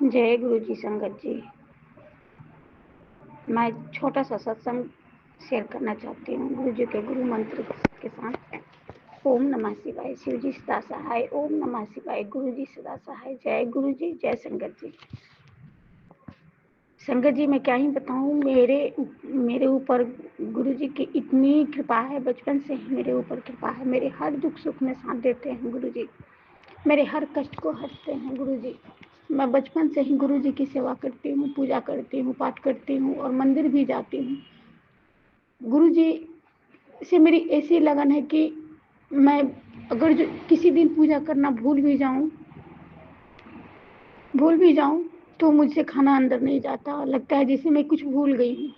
जय गुरु जी संगत जी। मैं छोटा सा सत्संग शेयर करना चाहती हूँ गुरु जी के गुरु मंत्र के साथ। ओम नमः शिवाय। शिव जी सदा सहाय। ओम नमः शिवाय। गुरु जी सदा सहाय। जय गुरु जी, जय संगत जी। संगत जी मैं क्या ही बताऊँ, मेरे ऊपर गुरु जी की इतनी कृपा है। बचपन से ही मेरे ऊपर कृपा है। मेरे हर दुख सुख में साथ देते हैं गुरु जी। मेरे हर कष्ट को हरते हैं गुरु जी। मैं बचपन से ही गुरु जी की सेवा करती हूँ, पूजा करती हूँ, पाठ करती हूँ और मंदिर भी जाती हूँ। गुरु जी से मेरी ऐसी लगन है कि मैं अगर जो किसी दिन पूजा करना भूल भी जाऊँ तो मुझसे खाना अंदर नहीं जाता। लगता है जैसे मैं कुछ भूल गई हूँ।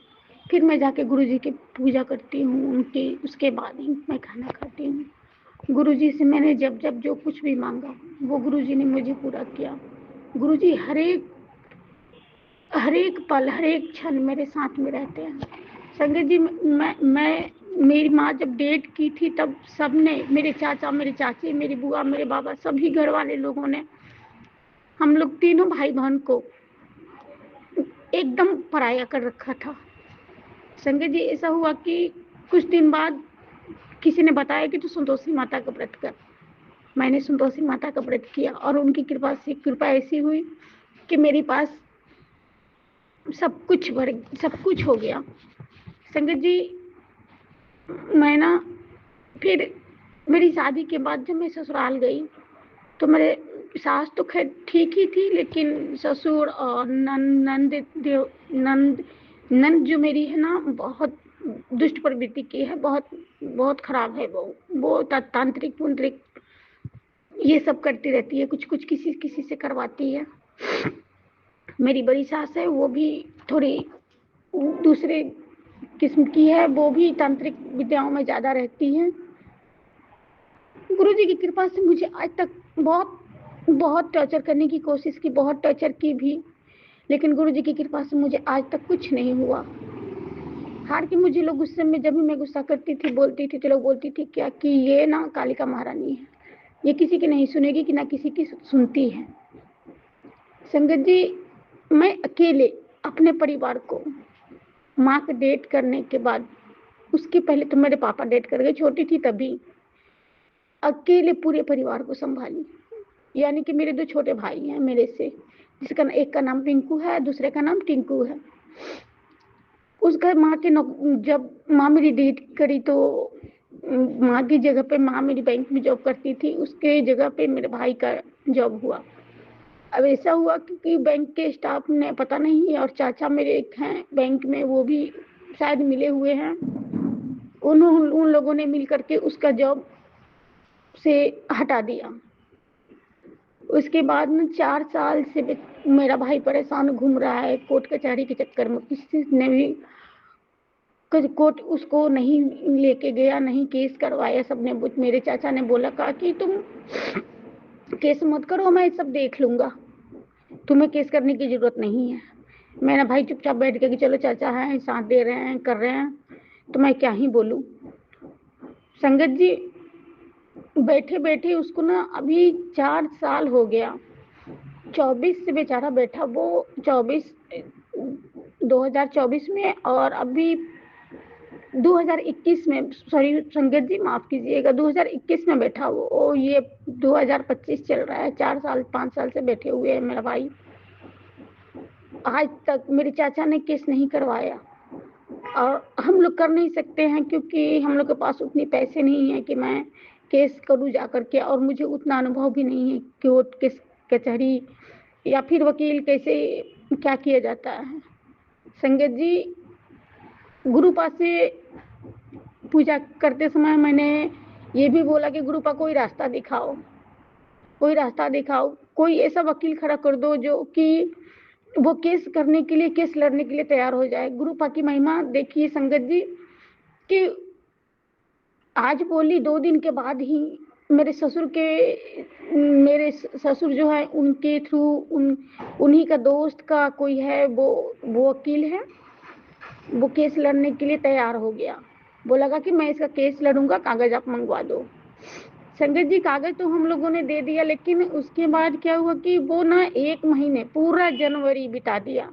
फिर मैं जाके गुरु जी की पूजा करती हूँ, उसके बाद ही मैं खाना खाती हूँ। गुरु जी से मैंने जब जब जो कुछ भी मांगा वो गुरु जी ने मुझे पूरा किया। गुरु जी हर एक पल, हर एक क्षण मेरे साथ में रहते हैं। संगत जी, मैं मेरी माँ जब डेट की थी तब सबने, मेरे चाचा, मेरे चाची, मेरी बुआ, मेरे बाबा, सभी घर वाले लोगों ने हम लोग तीनों भाई बहन को एकदम पराया कर रखा था। संगत जी ऐसा हुआ कि कुछ दिन बाद किसी ने बताया कि तू संतोषी माता का व्रत कर। मैंने संतोषी माता का व्रत किया और उनकी कृपा ऐसी हुई कि मेरे पास सब कुछ हो गया। संगत जी मैं ना फिर मेरी शादी के बाद जब मैं ससुराल गई तो मेरे सास तो खैर ठीक ही थी, लेकिन ससुर और नंद जो मेरी है ना, बहुत दुष्ट प्रवृत्ति की है। बहुत बहुत खराब है वो तांत्रिक पुंत्रिक ये सब करती रहती है। कुछ कुछ किसी किसी से करवाती है। मेरी बड़ी सास है, वो भी थोड़ी दूसरे किस्म की है। वो भी तांत्रिक विद्याओं में ज़्यादा रहती है। गुरु जी की कृपा से मुझे आज तक बहुत टॉर्चर करने की कोशिश की, बहुत टॉर्चर की भी, लेकिन गुरु जी की कृपा से मुझे आज तक कुछ नहीं हुआ। हार के मुझे लोग गुस्से में, जब भी मैं गुस्सा करती थी, बोलती थी, तो लोग बोलती थी क्या कि ये ना कालिका महारानी है, ये किसी की नहीं सुनेगी कि ना किसी की सुनती है। संगत जी मैं अकेले अपने परिवार को, माँ के डेट करने के बाद, उसके पहले तो मेरे पापा डेट कर गए, छोटी थी तभी, अकेले पूरे परिवार को संभाली। यानी कि मेरे दो छोटे भाई हैं मेरे से, जिसका एक का नाम पिंकू है, दूसरे का नाम टिंकू है। उस घर माँ के जब माँ मेरी डेट करी तो माँ की जगह पे, माँ मेरी बैंक में जॉब करती थी, उसके जगह पे मेरे भाई का जॉब हुआ। अब ऐसा हुआ क्योंकि बैंक के स्टाफ ने पता नहीं, और चाचा मेरे एक हैं बैंक में, वो भी शायद मिले हुए हैं, उन लोगों ने मिल करके उसका जॉब से हटा दिया। उसके बाद में 4 साल से मेरा भाई परेशान घूम रहा है कोर्ट कचहरी के चक्कर में। किसी ने भी कोर्ट उसको नहीं लेके गया, नहीं केस करवाया। सबने, मेरे चाचा ने बोला कहा कि तुम केस मत करो, मैं सब देख लूंगा, तुम्हें केस करने की जरूरत नहीं है। मेरा भाई चुपचाप बैठ गया कि चलो चाचा है, साथ दे रहे हैं, कर रहे हैं, तो मैं क्या ही बोलूं। संगत जी बैठे बैठे उसको ना अभी 4 साल हो गया, 24 से बेचारा बैठा। वो 2024 में और अभी 2021 में, सॉरी संगत जी माफ कीजिएगा, 2021 में बैठा वो ये 2025 चल रहा है। 4 साल 5 साल से बैठे हुए हैं मेरा भाई। आज तक मेरे चाचा ने केस नहीं करवाया, और हम लोग कर नहीं सकते हैं क्योंकि हम लोग के पास उतने पैसे नहीं है कि मैं केस करूं जा करके, और मुझे उतना अनुभव भी नहीं है कि वो केस कचहरी या फिर वकील कैसे क्या किया जाता है। संगत जी गुरुपा से पूजा करते समय मैंने ये भी बोला कि गुरुपा कोई रास्ता दिखाओ, कोई रास्ता दिखाओ, कोई ऐसा वकील खड़ा कर दो जो कि वो केस करने के लिए, केस लड़ने के लिए तैयार हो जाए। गुरुपा की महिमा देखिए संगत जी कि आज बोली 2 दिन के बाद ही मेरे ससुर जो है उनके थ्रू, उन्हीं का दोस्त का कोई है, वो वकील है, वो केस लड़ने के लिए तैयार हो गया। बोला कि मैं इसका केस लड़ूंगा, कागज आप मंगवा दो। संगत जी कागज तो हम लोगों ने दे दिया, लेकिन उसके बाद क्या हुआ कि वो ना 1 महीने पूरा जनवरी बिता दिया।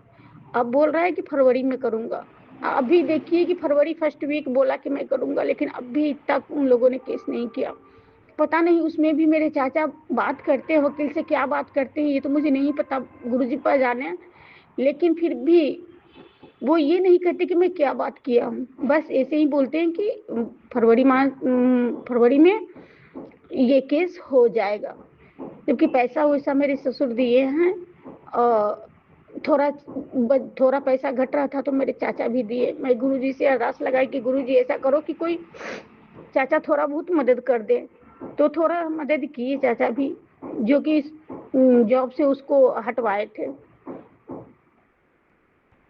अब बोल रहा है कि फरवरी में करूंगा। अभी देखिए कि फरवरी फर्स्ट वीक बोला कि मैं करूंगा, लेकिन अभी तक उन लोगों ने केस नहीं किया। पता नहीं उसमें भी मेरे चाचा बात करते हैं, वकील से क्या बात करते हैं ये तो मुझे नहीं पता, गुरुजी पर जाने। लेकिन फिर भी वो ये नहीं कहते कि मैं क्या बात किया हूँ, बस ऐसे ही बोलते हैं कि फरवरी में ये केस हो जाएगा। जबकि पैसा वैसा मेरे ससुर दिए हैं, और थोड़ा पैसा घट रहा था तो मेरे चाचा भी दिए। मैं गुरुजी से अरदास लगाई कि गुरुजी ऐसा करो कि कोई चाचा थोड़ा बहुत मदद कर दे। तो थोड़ा मदद किए चाचा भी, जो कि जॉब से उसको हटवाए थे।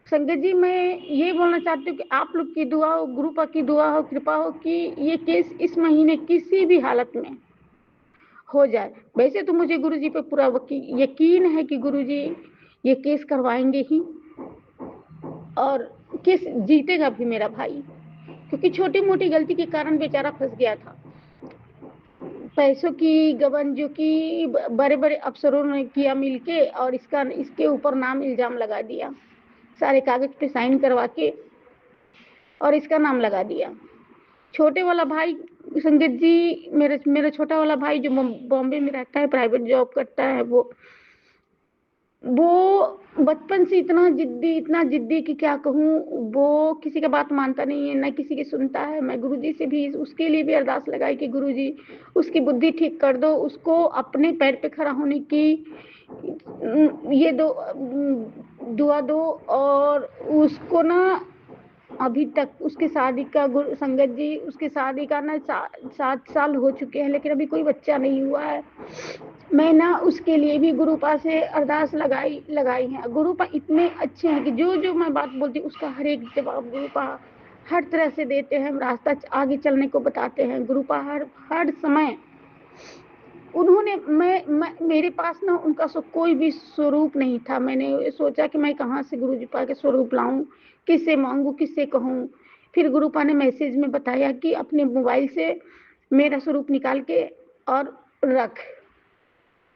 संगत जी मैं ये बोलना चाहती हूँ कि आप लोग की दुआ हो, गुरुपा की दुआ हो, कृपा हो कि ये केस इस महीने किसी भी हालत में हो जाए। वैसे तो मुझे गुरुजी पे पूरा यकीन है कि गुरुजी ये केस करवाएंगे ही, और केस जीतेगा भी मेरा भाई, क्योंकि छोटी मोटी गलती के कारण बेचारा फंस गया था। पैसों की गबन जो कि बड़े बड़े अफसरों ने किया मिलके, और इसके ऊपर नाम इल्जाम लगा दिया, सारे कागज पे साइन करवा के और इसका नाम लगा दिया। छोटे वाला भाई संगत जी, मेरा छोटा वाला भाई जो बॉम्बे में रहता है, प्राइवेट जॉब करता है, वो बचपन से इतना जिद्दी कि क्या कहूँ। वो किसी का बात मानता नहीं है, ना किसी की सुनता है। मैं गुरुजी से भी उसके लिए भी अरदास लगाई कि गुरुजी उसकी बुद्धि ठीक कर दो, उसको अपने पैर पे खड़ा होने की ये दुआ दो। और उसको ना अभी तक उसकी शादी का संगत जी, उसकी शादी का ना 7 साल हो चुके हैं, लेकिन अभी कोई बच्चा नहीं हुआ है। मैं ना उसके लिए भी गुरुपा से अरदास लगाई है। गुरुपा इतने अच्छे हैं कि जो मैं बात बोलती हूँ उसका हर एक जवाब गुरुपा हर तरह से देते हैं, रास्ता आगे चलने को बताते हैं। गुरुपा हर समय उन्होंने मेरे पास ना उनका कोई भी स्वरूप नहीं था। मैंने सोचा कि मैं कहाँ से गुरुजी पा के स्वरूप लाऊं, किससे मांगू, किससे कहूँ। फिर गुरुपा ने मैसेज में बताया कि अपने मोबाइल से मेरा स्वरूप निकाल के और रख।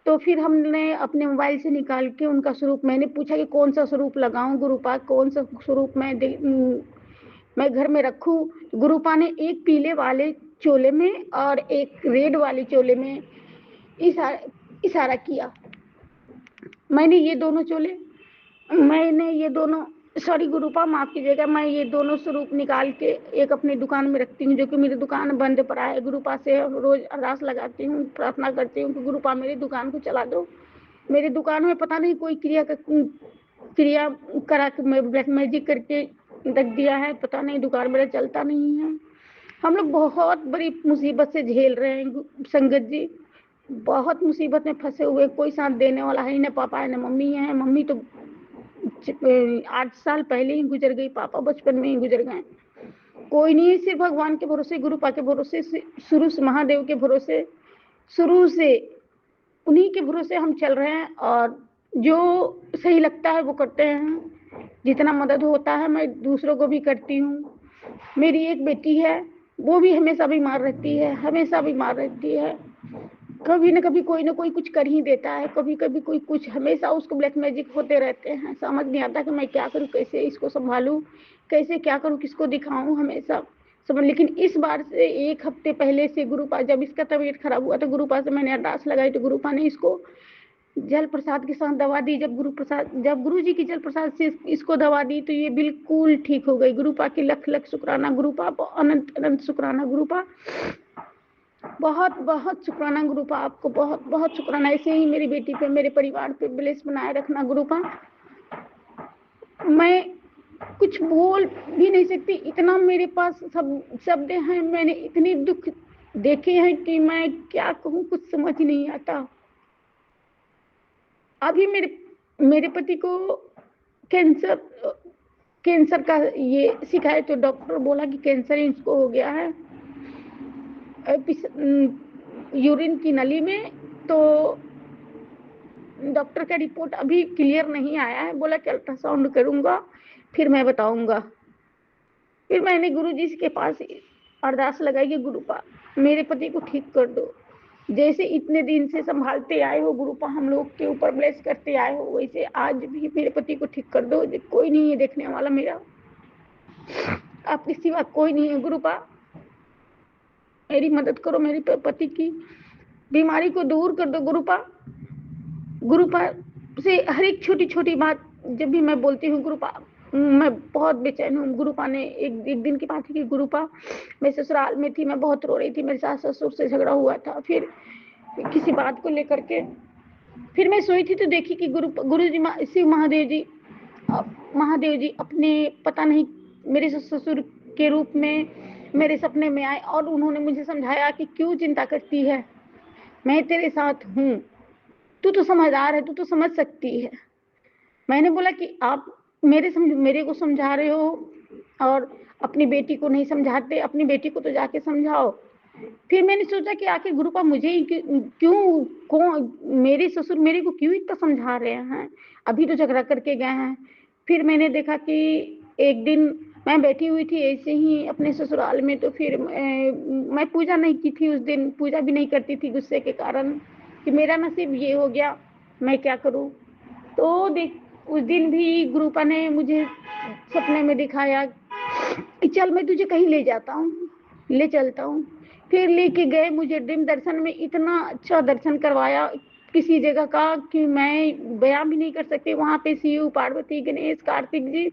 तो फिर हमने अपने मोबाइल से निकाल के उनका स्वरूप, मैंने पूछा कि कौन सा स्वरूप लगाऊं गुरुपा, कौन सा स्वरूप मैं घर में रखूं। गुरुपा ने एक पीले वाले चोले में और एक रेड वाले चोले में इशारा किया। मैंने ये दोनों सॉरी गुरुपा माफ कीजिएगा, मैं ये दोनों स्वरूप निकाल के एक अपनी दुकान में रखती हूँ, जो कि मेरी दुकान बंद पड़ा है। गुरुपा से रोज अरदास लगाती हूँ, प्रार्थना करती हूँ कि गुरुपा मेरी दुकान को चला दो। मेरी दुकान में पता नहीं कोई क्रिया करा के ब्लैक मैजिक करके रख दिया है, पता नहीं दुकान मेरा चलता नहीं है। हम लोग बहुत बड़ी मुसीबत से झेल रहे हैं संगत जी, बहुत मुसीबत में फंसे हुए। कोई साथ देने वाला है, न पापा है न मम्मी है। मम्मी तो 8 साल पहले ही गुजर गई, पापा बचपन में ही गुजर गए। कोई नहीं, सिर्फ भगवान के भरोसे, गुरुपा के भरोसे, शुरू से महादेव के भरोसे, शुरू से उन्हीं के भरोसे हम चल रहे हैं। और जो सही लगता है वो करते हैं। जितना मदद होता है मैं दूसरों को भी करती हूँ। मेरी एक बेटी है, वो भी हमेशा बीमार रहती है, हमेशा बीमार रहती है। कभी न कभी कोई ना कोई कुछ कर ही देता है, कभी कभी कोई कुछ, हमेशा उसको ब्लैक मैजिक होते रहते हैं। समझ नहीं आता कि मैं क्या करूँ, कैसे इसको संभालूं, कैसे क्या करूँ, किसको दिखाऊं, हमेशा समझ। लेकिन इस बार से 1 हफ्ते पहले से गुरुपा, जब इसका तबीयत खराब हुआ तो गुरुपा से मैंने अरदास लगाई, तो गुरुपा ने इसको जल प्रसाद के साथ दवा दी। जब गुरु जी की जल प्रसाद से इसको दवा दी तो ये बिल्कुल ठीक हो गई। गुरुपा की लख लख शुक्राना गुरुपा, अनंत अनंत शुक्राना गुरुपा, बहुत बहुत शुक्राना गुरुपा, आपको बहुत बहुत शुक्राना। ऐसे ही मेरी बेटी पे, मेरे परिवार पे ब्लेस बनाए रखना गुरुपा। मैं कुछ बोल भी नहीं सकती, इतना मेरे पास शब्द हैं। मैंने इतने दुख देखे हैं कि मैं क्या कहूँ, कुछ समझ नहीं आता। अभी मेरे पति को कैंसर का ये शिकायत, तो डॉक्टर बोला कि कैंसर इसको हो गया है यूरिन की नली में। तो डॉक्टर का रिपोर्ट अभी क्लियर नहीं आया है, बोला कि अल्ट्रासाउंड करूंगा फिर मैं बताऊंगा। फिर मैंने गुरुजी के पास अरदास लगाई कि गुरुपा मेरे पति को ठीक कर दो, जैसे इतने दिन से संभालते आए हो गुरुपा, हम लोग के ऊपर ब्लेस करते आए हो, वैसे आज भी मेरे पति को ठीक कर दो। कोई नहीं है देखने वाला मेरा, आपके सिवा कोई नहीं है गुरुपा। मेरी मदद करो, मेरे पति की बीमारी को दूर कर दो गुरुपा। गुरुपा से हर एक छोटी छोटी बात जब भी मैं बोलती हूँ गुरुपा, मैं बहुत बेचैन हूँ। गुरुपा ने एक दिन की बात है कि गुरुपा, मैं ससुराल में थी, मैं बहुत रो रही थी, मेरे सास ससुर से झगड़ा हुआ था, फिर किसी बात को लेकर के फिर मैं सोई थी तो देखी कि गुरु जी शिव महादेव जी अपने पता नहीं मेरे ससुर के रूप में मेरे सपने में आए और उन्होंने मुझे समझाया कि क्यों चिंता करती है, मैं तेरे साथ हूँ, तू तो समझदार है, तू तो समझ सकती है। मैंने बोला कि आप मेरे को समझा रहे हो और अपनी बेटी को नहीं समझाते, अपनी बेटी को तो जाके समझाओ। फिर मैंने सोचा कि आखिर गुरुपा मुझे ही क्यों कौन मेरे ससुर मेरे को क्यों इतना समझा रहे हैं, अभी तो झगड़ा करके गए हैं। फिर मैंने देखा कि एक दिन मैं बैठी हुई थी ऐसे ही अपने ससुराल में, तो फिर मैं पूजा नहीं की थी उस दिन, पूजा भी नहीं करती थी गुस्से के कारण कि मेरा नसीब ये हो गया, मैं क्या करूं। तो देख उस दिन भी गुरुपा ने मुझे सपने में दिखाया कि चल मैं तुझे कहीं ले जाता हूँ, ले चलता हूँ। फिर लेके गए मुझे ड्रीम दर्शन में, इतना अच्छा दर्शन करवाया किसी जगह का कि मैं बयां भी नहीं कर सकती। वहां पे शिव पार्वती गणेश कार्तिक जी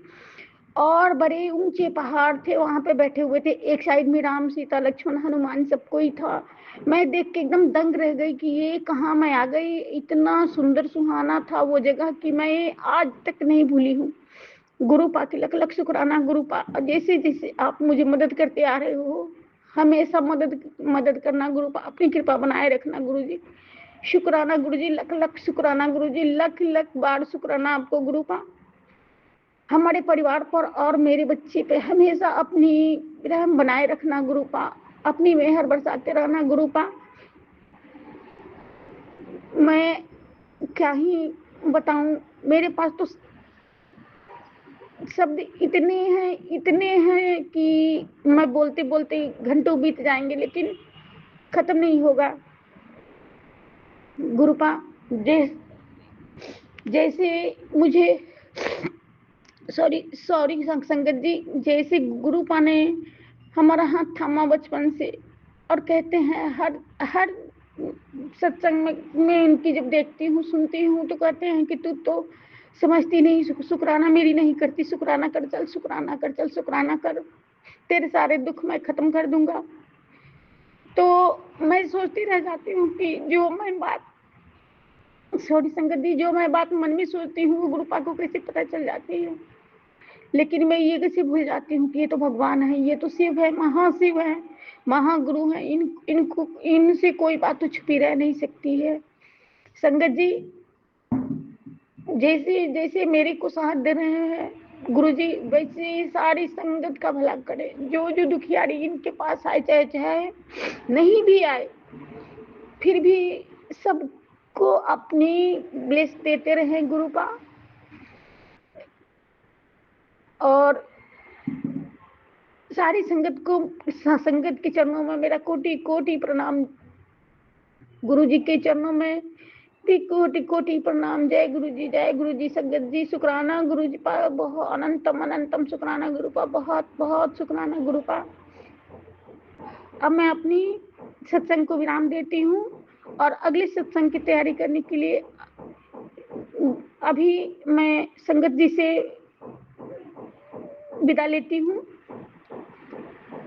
और बड़े ऊंचे पहाड़ थे, वहां पे बैठे हुए थे, एक साइड में राम सीता लक्ष्मण हनुमान सब कोई था। मैं देख के एकदम दंग रह गई कि ये कहाँ मैं आ गई। इतना सुंदर सुहाना था वो जगह कि मैं आज तक नहीं भूली हूँ। गुरुपा के लख लख शुक्राना गुरुपा, जैसे जैसे आप मुझे मदद करते आ रहे हो, हमेशा मदद करना गुरुपा, अपनी कृपा बनाए रखना गुरुजी। शुक्राना गुरुजी, लख लख शुक्राना गुरुजी, लख लख बार शुक्राना आपको गुरुपा। हमारे परिवार पर और मेरे बच्चे पे हमेशा अपनी रहम बनाए रखना गुरुपा, अपनी मेहर बरसाते रहना गुरुपा। मैं क्या ही बताऊं, मेरे पास तो शब्द इतने हैं कि मैं बोलते बोलते घंटों बीत जाएंगे लेकिन खत्म नहीं होगा गुरुपा। जैसे मुझे सॉरी संगत जी, जैसे गुरुपा ने हमारा हाथ थामा बचपन से, और कहते हैं हर हर सत्संग में इनकी जब देखती हूँ सुनती हूँ तो कहते हैं कि तू तो समझती नहीं, शुक्राना मेरी नहीं करती, शुक्राना कर चल, शुक्राना कर चल, शुक्राना कर, तेरे सारे दुख मैं खत्म कर दूंगा। तो मैं सोचती रह जाती हूँ कि जो मैं बात सॉरी संगत जी, जो मैं बात मन में सोचती हूँ वो गुरुपा को कैसे पता चल जाती है, लेकिन मैं ये कैसे भूल जाती हूँ कि ये तो भगवान है, ये तो शिव है, महाशिव है, महागुरु है, इनसे कोई बात तो छुपी रह नहीं सकती है। संगत जी, जैसे जैसे मेरे को साथ दे रहे हैं गुरुजी, वैसे सारी संगत का भला करे। जो जो दुखियारी इनके पास आए, चाहे नहीं भी आए, फिर भी सबको अपनी ब्लेस देते रहे गुरुपा। और सारी संगत के चरणों में मेरा कोटि कोटि प्रणाम, गुरुजी के चरणों में कोटि कोटि प्रणाम। जय गुरु जी संगत जी, शुक्राना गुरु जी पा, बहुत अनंतम अनंतम शुक्राना गुरुपा, बहुत बहुत शुक्राना गुरुपा। अब मैं अपनी सत्संग को विराम देती हूँ और अगले सत्संग की तैयारी करने के लिए अभी मैं संगत जी से विदा लेती हूँ।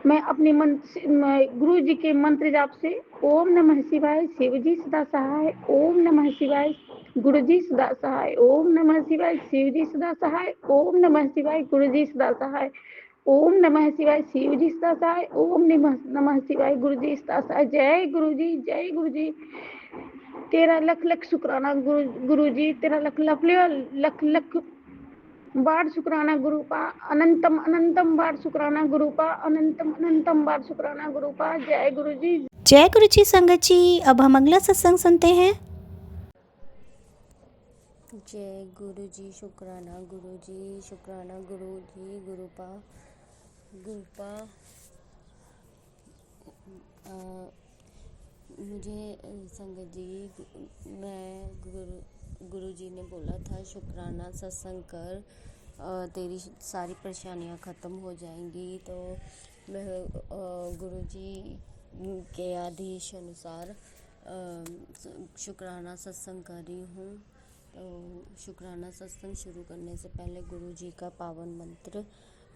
मैं अपने गुरु जी के मंत्र जाप से ओम नमः शिवाय, शिव जी सदा सहाय, ओम नमः शिवाय, गुरु जी सदा सहाय, ओम नमः शिवाय, शिव जी सदा सहाय, ओम नमः शिवाय, गुरु जी सदा सहाय, ओम नमः शिवाय, शिव जी सदा सहाय, ओम नमः शिवाय, गुरु जी सदा सहाय। जय गुरु जी, जय गुरु जी। तेरा लख लख शुक्राना गुरु जी, तेरा लख लख लख बार शुक्राना गुरुपा, अनंतम अनंतम बार शुक्राना गुरुपा, अनंतम अनंतम बार शुक्राना गुरुपा। जय गुरु जी, जय गुरु जी संगत जी। अब हम अगला सत्संग सुनते हैं। जय गुरु जी, शुक्राना गुरु जी, शुक्राना गुरु जी, गुरुपा गुरुपा मुझे संगत जी, मैं गुरु जी ने बोला था शुक्राना सत्संग कर, तेरी सारी परेशानियां ख़त्म हो जाएंगी। तो मैं गुरु जी के आदेश अनुसार शुक्राना सत्संग कर रही हूँ। तो शुक्राना सत्संग शुरू करने से पहले गुरु जी का पावन मंत्र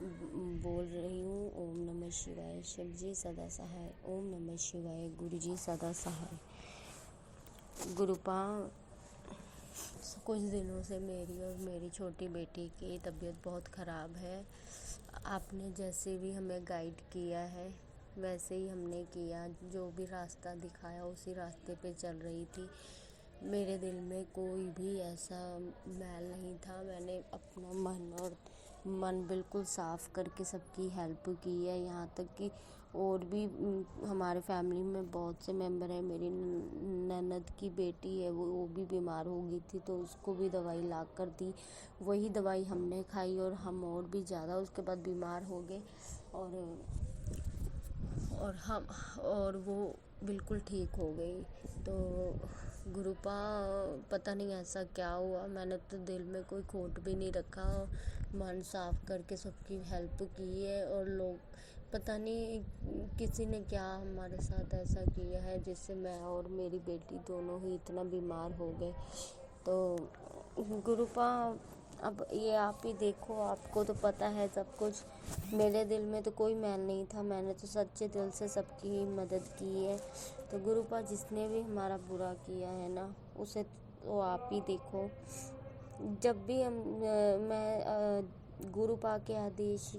बोल रही हूँ। ओम नमः शिवाय, शिव जी सदा सहाय। ओम नमः शिवाय, गुरु जी सदा सहाय। गुरुपा, कुछ दिनों से मेरी और मेरी छोटी बेटी की तबीयत बहुत ख़राब है। आपने जैसे भी हमें गाइड किया है वैसे ही हमने किया, जो भी रास्ता दिखाया उसी रास्ते पे चल रही थी। मेरे दिल में कोई भी ऐसा मैल नहीं था। मैंने अपना मन बिल्कुल साफ़ करके सबकी हेल्प की है। यहाँ तक कि और भी हमारे फैमिली में बहुत से मेंबर हैं। मेरी ननद की बेटी है, वो भी बीमार हो गई थी, तो उसको भी दवाई ला कर दी। वही दवाई हमने खाई और हम और भी ज़्यादा उसके बाद बीमार हो गए। और वो बिल्कुल ठीक हो गई। तो गुरुपा, पता नहीं ऐसा क्या हुआ, मैंने तो दिल में कोई खोट भी नहीं रखा। मन साफ करके सबकी हेल्प की है। और लोग, पता नहीं किसी ने क्या हमारे साथ ऐसा किया है जिससे मैं और मेरी बेटी दोनों ही इतना बीमार हो गए। तो गुरुपा, अब ये आप ही देखो, आपको तो पता है सब कुछ। मेरे दिल में तो कोई मैल नहीं था। मैंने तो सच्चे दिल से सबकी ही मदद की है। तो गुरुपा, जिसने भी हमारा बुरा किया है ना, उसे तो आप ही देखो। जब भी मैं गुरुपा के आदेश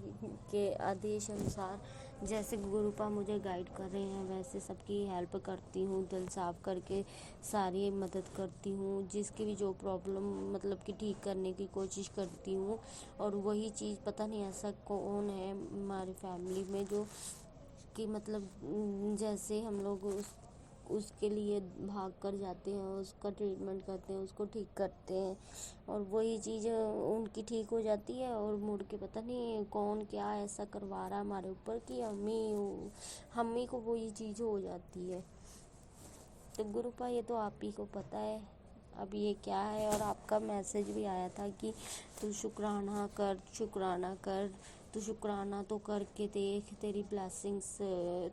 अनुसार जैसे गुरुपा मुझे गाइड कर रहे हैं वैसे सबकी हेल्प करती हूँ। दिल साफ करके सारी मदद करती हूँ। जिसकी भी जो प्रॉब्लम मतलब कि ठीक करने की कोशिश करती हूँ। और वही चीज़, पता नहीं ऐसा कौन है हमारी फैमिली में जो कि मतलब जैसे हम लोग उसके लिए भाग कर जाते हैं, उसका ट्रीटमेंट करते हैं, उसको ठीक करते हैं, और वही चीज़ उनकी ठीक हो जाती है। और मुड़ के पता नहीं कौन क्या ऐसा करवा रहा है हमारे ऊपर कि हम ही को वही चीज़ हो जाती है। तो गुरुपा, ये तो आप ही को पता है अब ये क्या है। और आपका मैसेज भी आया था कि तू शुक्राना कर, तू शुक्राना तो करके देख, तेरी ब्लेसिंग्स,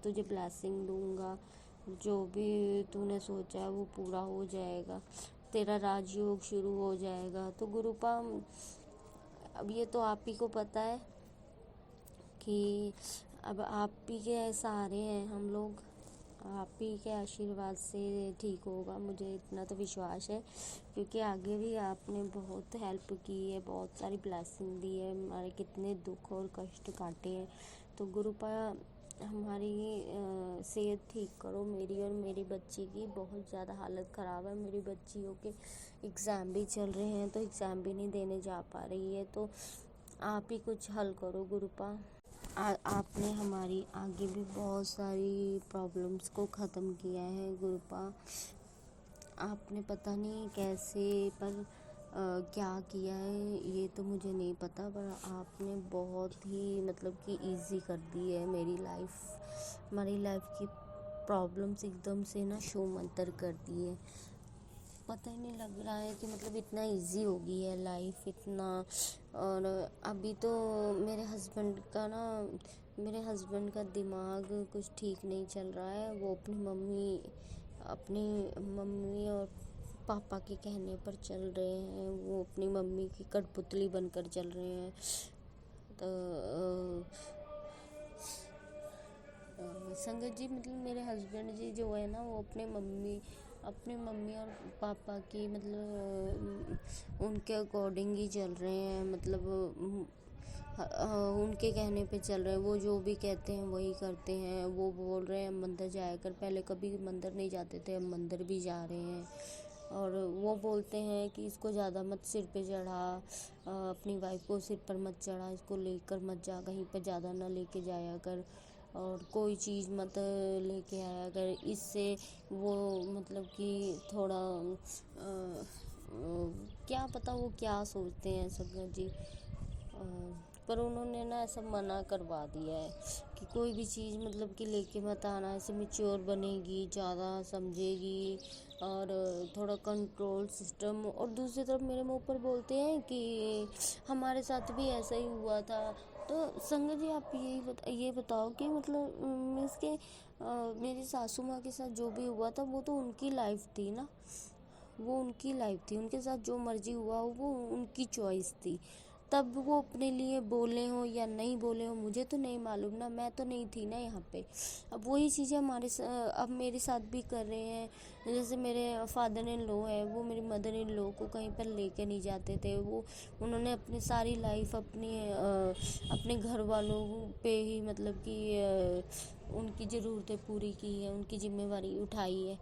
तुझे ब्लेसिंग दूंगा। जो भी तूने सोचा है वो पूरा हो जाएगा, तेरा राजयोग शुरू हो जाएगा। तो गुरुपा, अब ये तो आप ही को पता है कि अब आप ही के सहारे हैं हम लोग। आप ही के आशीर्वाद से ठीक होगा, मुझे इतना तो विश्वास है। क्योंकि आगे भी आपने बहुत हेल्प की है, बहुत सारी ब्लेसिंग दी है, हमारे कितने दुख और कष्ट काटे हैं। तो गुरुपा, हमारी सेहत ठीक करो, मेरी और मेरी बच्ची की बहुत ज़्यादा हालत ख़राब है। मेरी बच्चियों के एग्ज़ाम भी चल रहे हैं, तो एग्ज़ाम भी नहीं देने जा पा रही है। तो आप ही कुछ हल करो गुरुपा। आपने हमारी आगे भी बहुत सारी प्रॉब्लम्स को ख़त्म किया है गुरुपा। आपने पता नहीं कैसे पर क्या किया है ये तो मुझे नहीं पता, पर आपने बहुत ही मतलब कि इजी कर दी है मेरी लाइफ। हमारी लाइफ की प्रॉब्लम्स एकदम से ना शो मंतर कर दी है। पता ही नहीं लग रहा है कि मतलब इतना इजी हो गई है लाइफ इतना। और अभी तो मेरे हस्बैंड का दिमाग कुछ ठीक नहीं चल रहा है। वो अपनी मम्मी और पापा के कहने पर चल रहे हैं। वो अपनी मम्मी की कठपुतली बनकर चल रहे हैं। तो संगत जी, मतलब मेरे हस्बैंड जी जो है ना, वो अपनी मम्मी और पापा की मतलब उनके अकॉर्डिंग ही चल रहे हैं। मतलब उनके कहने पे चल रहे हैं। वो जो भी कहते हैं वही करते हैं। वो बोल रहे हैं मंदिर जाया कर, पहले कभी मंदिर नहीं जाते थे, अब मंदिर भी जा रहे हैं। और वो बोलते हैं कि इसको ज़्यादा मत सिर पे चढ़ा, अपनी वाइफ को सिर पर मत चढ़ा, इसको लेकर मत जा, कहीं पर ज़्यादा ना लेके जाया कर, और कोई चीज़ मत लेके आया कर। इससे वो मतलब कि थोड़ा क्या पता वो क्या सोचते हैं संगत जी। पर उन्होंने ना ऐसा मना करवा दिया है कि कोई भी चीज़ मतलब कि लेके मत आना, ऐसे मैच्योर बनेगी, ज़्यादा समझेगी और थोड़ा कंट्रोल सिस्टम। और दूसरी तरफ मेरे मुंह पर बोलते हैं कि हमारे साथ भी ऐसा ही हुआ था। तो संगत जी आप ये बताओ कि मतलब मीन्स के मेरी सासू माँ के साथ जो भी हुआ था वो तो उनकी लाइफ थी ना, वो उनकी लाइफ थी, उनके साथ जो मर्जी हुआ हो वो उनकी चॉइस थी। तब वो अपने लिए बोले हो या नहीं बोले हो मुझे तो नहीं मालूम ना, मैं तो नहीं थी ना यहाँ पे। अब वही चीज़ें अब मेरे साथ भी कर रहे हैं। जैसे मेरे फादर इन लॉ है, वो मेरी मदर इन लॉ को कहीं पर लेके नहीं जाते थे। वो उन्होंने अपनी सारी लाइफ अपने घर वालों पे ही मतलब कि उनकी ज़रूरतें पूरी की है, उनकी जिम्मेवारी उठाई है।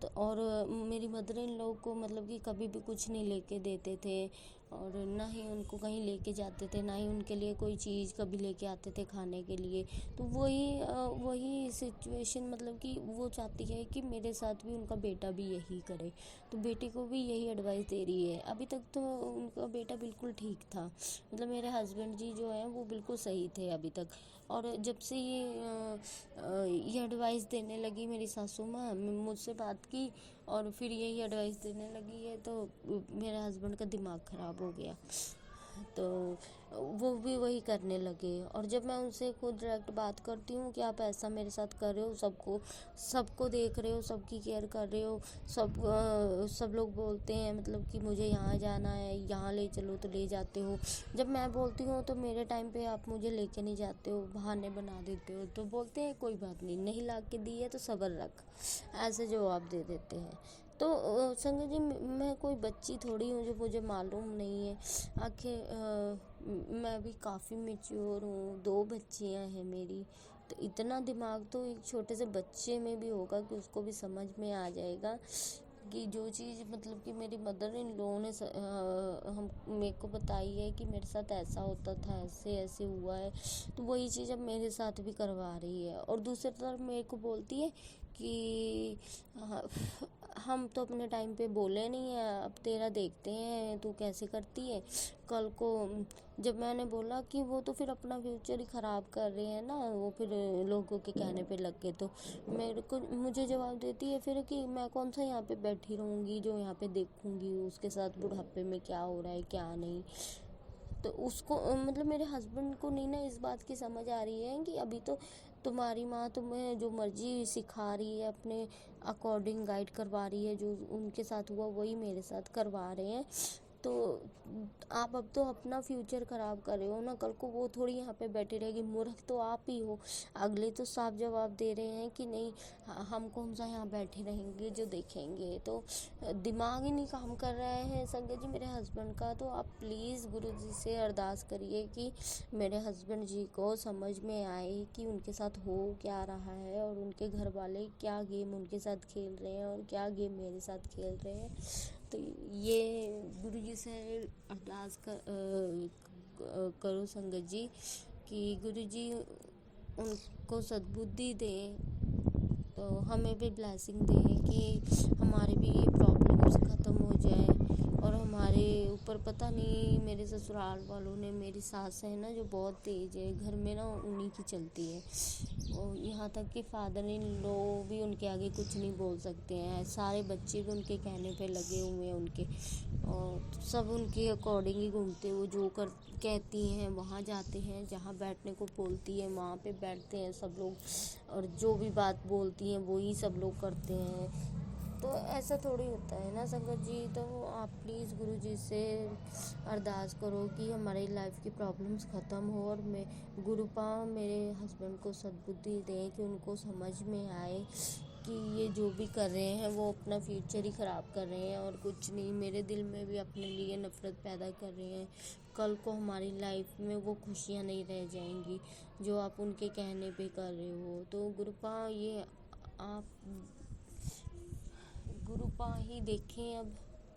तो और मेरी मदर इन लॉ को मतलब कि कभी भी कुछ नहीं लेके देते थे और ना ही उनको कहीं लेके जाते थे, ना ही उनके लिए कोई चीज़ कभी लेके आते थे खाने के लिए। तो वही सिचुएशन मतलब कि वो चाहती है कि मेरे साथ भी उनका बेटा भी यही करे। तो बेटे को भी यही एडवाइस दे रही है। अभी तक तो उनका बेटा बिल्कुल ठीक था, मतलब मेरे हस्बैंड जी जो हैं वो बिल्कुल सही थे अभी तक। और जब से ये एडवाइस देने लगी मेरी सासू माँ, मुझसे बात की और फिर यही एडवाइस देने लगी है, तो मेरे हस्बैंड का दिमाग ख़राब हो गया। तो वो भी वही करने लगे। और जब मैं उनसे खुद डायरेक्ट बात करती हूँ कि आप ऐसा मेरे साथ कर रहे हो, सबको देख रहे हो, सबकी केयर कर रहे हो, सब लोग बोलते हैं मतलब कि मुझे यहाँ जाना है, यहाँ ले चलो तो ले जाते हो। जब मैं बोलती हूँ तो मेरे टाइम पे आप मुझे लेके नहीं जाते हो, बहाने बना देते हो। तो बोलते हैं कोई बात नहीं, नहीं ला के दी है तो सब्र रख, ऐसे जवाब दे देते हैं। तो संगत जी मैं कोई बच्ची थोड़ी हूँ जो मुझे मालूम नहीं है। आखिर मैं भी काफ़ी मैच्योर हूँ, 2 बच्चियाँ हैं मेरी। तो इतना दिमाग तो एक छोटे से बच्चे में भी होगा कि उसको भी समझ में आ जाएगा कि जो चीज़ मतलब कि मेरी मदर इन लॉ ने हम मेरे को बताई है कि मेरे साथ ऐसा होता था, ऐसे ऐसे हुआ है, तो वही चीज़ अब मेरे साथ भी करवा रही है। और दूसरी तरफ मेरे को बोलती है कि हम तो अपने टाइम पे बोले नहीं है, अब तेरा देखते हैं तू कैसे करती है। कल को जब मैंने बोला कि वो तो फिर अपना फ्यूचर ही ख़राब कर रहे हैं ना, वो फिर लोगों के कहने पे लग गए, तो मुझे जवाब देती है फिर कि मैं कौन सा यहाँ पे बैठी रहूँगी जो यहाँ पे देखूँगी उसके साथ बुढ़ापे में क्या हो रहा है क्या नहीं। तो उसको मतलब मेरे हस्बैंड को नहीं ना इस बात की समझ आ रही है कि अभी तो तुम्हारी माँ तुम्हें जो मर्जी सिखा रही है, अपने अकॉर्डिंग गाइड करवा रही है, जो उनके साथ हुआ वही मेरे साथ करवा रहे हैं। तो आप अब तो अपना फ्यूचर ख़राब कर रहे हो ना, कल को वो थोड़ी यहाँ पे बैठी रहेगी, मूर्ख तो आप ही हो। अगले तो साफ जवाब दे रहे हैं कि नहीं हम कौन सा यहाँ बैठे रहेंगे जो देखेंगे। तो दिमाग ही नहीं काम कर रहा है संगत जी मेरे हस्बैंड का। तो आप प्लीज़ गुरु जी से अरदास करिए कि मेरे हस्बैंड जी को समझ में आए कि उनके साथ हो क्या रहा है और उनके घर वाले क्या गेम उनके साथ खेल रहे हैं और क्या गेम मेरे साथ खेल रहे हैं। तो ये गुरु जी से अरदास करो संगत जी कि गुरु जी उनको सद्बुद्धि दें, तो हमें भी ब्लेसिंग दें कि हमारे भी ये प्रॉब्लम्स ख़त्म हो जाए। और हमारे ऊपर पता नहीं मेरे ससुराल वालों ने, मेरी सास है ना जो बहुत तेज़ है, घर में ना उन्हीं की चलती है, और यहाँ तक कि फादर इन लॉ भी उनके आगे कुछ नहीं बोल सकते हैं। सारे बच्चे भी उनके कहने पे लगे हुए हैं उनके, और सब उनके अकॉर्डिंग ही घूमते, वो जो कहती हैं वहाँ जाते हैं, जहाँ बैठने को बोलती है वहाँ पे बैठते हैं सब लोग, और जो भी बात बोलती हैं वही सब लोग करते हैं। तो ऐसा थोड़ी होता है ना संगत जी। तो आप प्लीज़ गुरु जी से अरदास करो कि हमारी लाइफ की प्रॉब्लम्स ख़त्म हो, और मैं गुरु पाँव मेरे हस्बैंड को सद्बुद्धि दें कि उनको समझ में आए कि ये जो भी कर रहे हैं वो अपना फ्यूचर ही ख़राब कर रहे हैं और कुछ नहीं। मेरे दिल में भी अपने लिए नफ़रत पैदा कर रहे हैं। कल को हमारी लाइफ में वो खुशियाँ नहीं रह जाएंगी जो आप उनके कहने पे कर रहे हो। तो गुरुपा ये आप गुरुपा ही देखें अब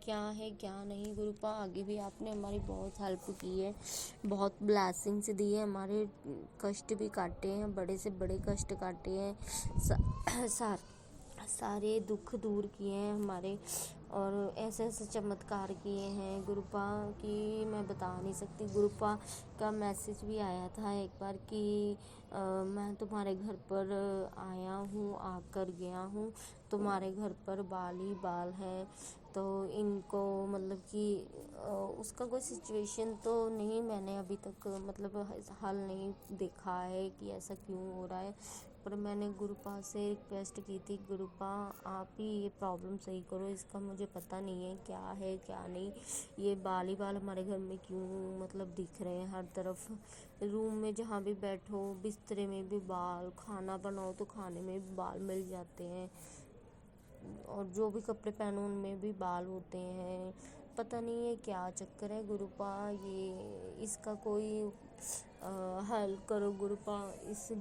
क्या है क्या नहीं। गुरुपा आगे भी आपने हमारी बहुत हेल्प की है, बहुत ब्लेसिंग्स दी है, हमारे कष्ट भी काटे हैं, बड़े से बड़े कष्ट काटे हैं, सारे दुख दूर किए हैं हमारे, और ऐसे ऐसे चमत्कार किए हैं गुरुपा कि मैं बता नहीं सकती। गुरुपा का मैसेज भी आया था एक बार कि मैं तुम्हारे घर पर आया हूँ, आकर गया हूँ, तुम्हारे घर पर बाल ही बाल हैं, तो इनको मतलब कि उसका कोई सिचुएशन तो नहीं मैंने अभी तक मतलब हल नहीं देखा है कि ऐसा क्यों हो रहा है, पर मैंने गुरुपा से रिक्वेस्ट की थी, गुरुपा आप ही ये प्रॉब्लम सही करो, इसका मुझे पता नहीं है क्या है क्या नहीं, ये बाल ही बाल हमारे घर में क्यों मतलब दिख रहे हैं हर तरफ, रूम में जहाँ भी बैठो बिस्तरे में भी बाल, खाना बनाओ तो खाने में भी बाल मिल जाते हैं, और जो भी कपड़े पहनो उनमें भी बाल होते हैं। पता नहीं ये क्या चक्कर है गुरुपा, ये इसका कोई हल करो गुरुपा, इसे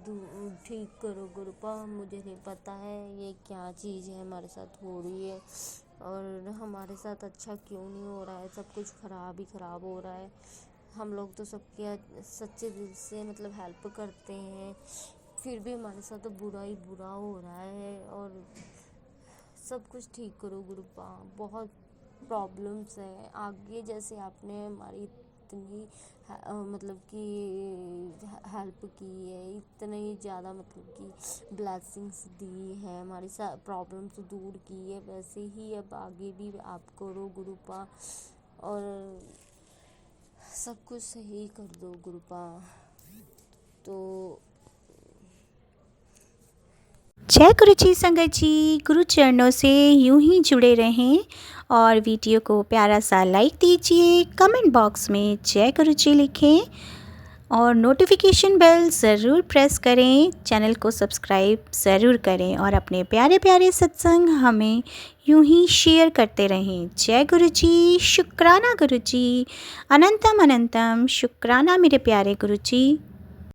ठीक करो गुरुपा, मुझे नहीं पता है ये क्या चीज़ है हमारे साथ हो रही है, और हमारे साथ अच्छा क्यों नहीं हो रहा है, सब कुछ ख़राब ही ख़राब हो रहा है। हम लोग तो सबके सच्चे दिल से मतलब हेल्प करते हैं, फिर भी हमारे साथ तो बुरा ही बुरा हो रहा है, और सब कुछ ठीक करो गुरुपा, बहुत प्रॉब्लम्स हैं आगे, जैसे आपने हमारी इतनी मतलब कि हेल्प की है, इतनी ज़्यादा मतलब कि ब्लेसिंग्स दी है, हमारी प्रॉब्लम्स दूर की है, वैसे ही अब आगे भी आप करो गुरुपा, और सब कुछ सही कर दो गुरुपा। तो जय गुरु जी संगत जी, गुरु चरणों से यूं ही जुड़े रहें और वीडियो को प्यारा सा लाइक दीजिए, कमेंट बॉक्स में जय गुरु जी लिखें और नोटिफिकेशन बेल ज़रूर प्रेस करें, चैनल को सब्सक्राइब ज़रूर करें और अपने प्यारे प्यारे सत्संग हमें यूं ही शेयर करते रहें। जय गुरु जी, शुक्राना गुरु जी, अनंतम अनंतम शुक्राना मेरे प्यारे गुरु जी।